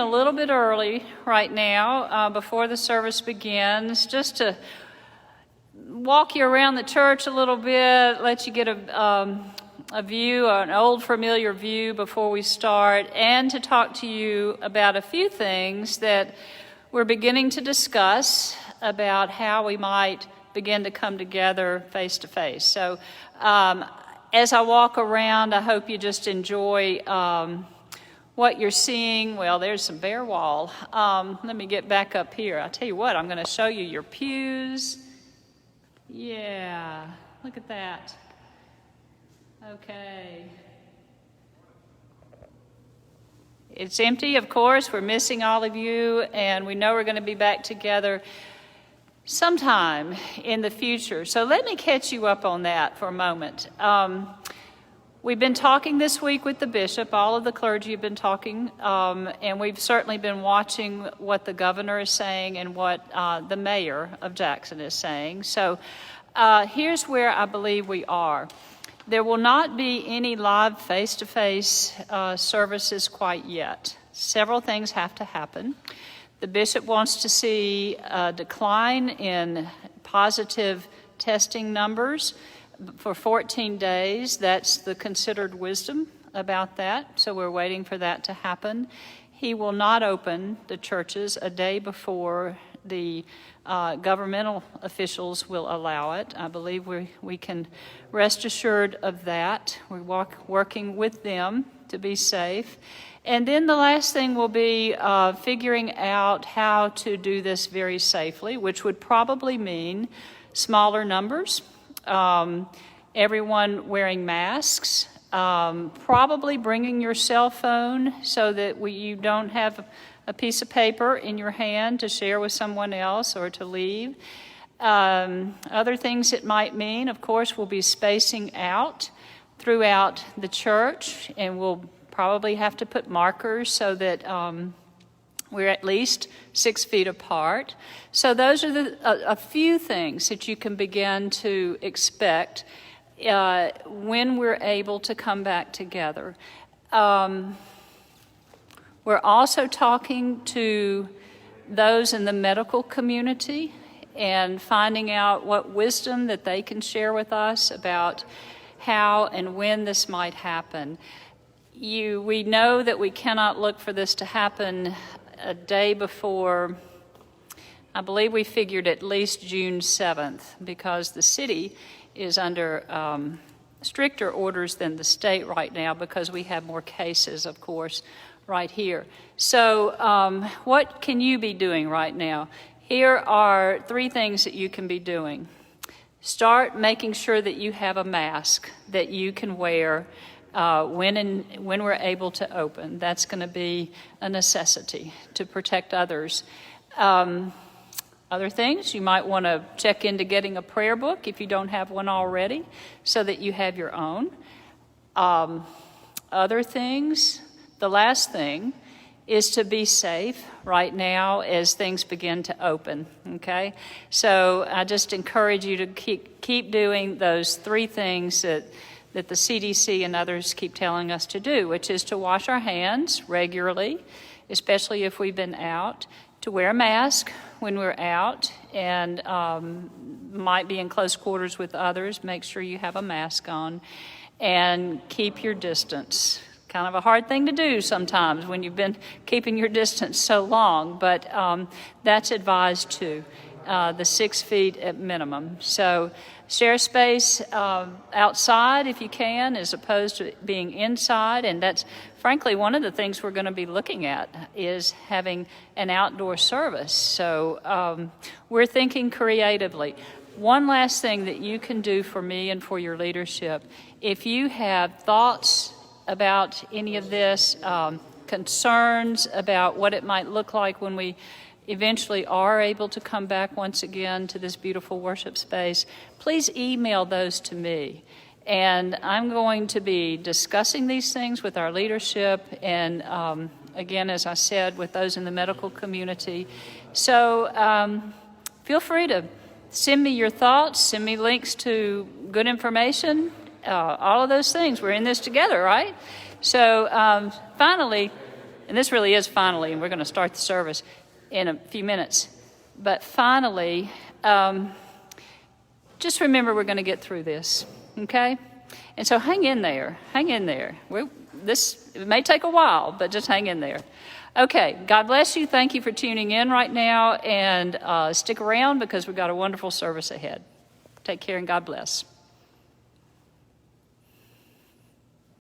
A little bit early right now before the service begins, just to walk you around the church a little bit, let you get a view, an old familiar view before we start, and to talk to you about a few things that we're beginning to discuss about how we might begin to come together face to face. So as I walk around, I hope you just enjoy what you're seeing. Well, there's some bare wall. Let me get back up here. I'll tell you what, I'm going to show you your pews. Yeah, look at that. Okay. It's empty, of course. We're missing all of you, and we know we're going to be back together sometime in the future. So let me catch you up on that for a moment. We've been talking this week with the bishop. All of the clergy have been talking, and we've certainly been watching what the governor is saying and what the mayor of Jackson is saying. So here's where I believe we are. There will not be any live face-to-face services quite yet. Several things have to happen. The bishop wants to see a decline in positive testing numbers for 14 days. That's the considered wisdom about that, so we're waiting for that to happen. He will not open the churches a day before the governmental officials will allow it. I believe we can rest assured of that. We're working with them to be safe. And then the last thing will be figuring out how to do this very safely, which would probably mean smaller numbers, everyone wearing masks, probably bringing your cell phone so that you don't have a piece of paper in your hand to share with someone else or to leave. Other things it might mean, of course, will be spacing out throughout the church, and we'll probably have to put markers so that we're at least 6 feet apart. So those are a few things that you can begin to expect when we're able to come back together. We're also talking to those in the medical community and finding out what wisdom that they can share with us about how and when this might happen. We know that we cannot look for this to happen a day before, I believe we figured at least June 7th, because the city is under stricter orders than the state right now because we have more cases, of course, right here. So what can you be doing right now? Here are 3 things that you can be doing. Start making sure that you have a mask that you can wear when we're able to open. That's going to be a necessity to protect others. Other things, you might want to check into getting a prayer book if you don't have one already, so that you have your own. Other things, the last thing is to be safe right now as things begin to open, okay? So I just encourage you to keep doing those 3 things that the CDC and others keep telling us to do, which is to wash our hands regularly, especially if we've been out, to wear a mask when we're out, and might be in close quarters with others, make sure you have a mask on, and keep your distance. Kind of a hard thing to do sometimes when you've been keeping your distance so long, but that's advised too, the 6 feet at minimum. So share space outside if you can, as opposed to being inside, and that's frankly one of the things we're going to be looking at is having an outdoor service. So we're thinking creatively. One last thing that you can do for me and for your leadership, if you have thoughts about any of this, concerns about what it might look like when we eventually are able to come back once again to this beautiful worship space, please email those to me. And I'm going to be discussing these things with our leadership and, again, as I said, with those in the medical community. So feel free to send me your thoughts, send me links to good information, all of those things. We're in this together, right? So finally, and this really is finally, and we're going to start the service in a few minutes, but finally, just remember we're going to get through this, okay? And so hang in there. It may take a while, but just hang in there. Okay, God bless you. Thank you for tuning in right now, and stick around because we've got a wonderful service ahead. Take care and God bless.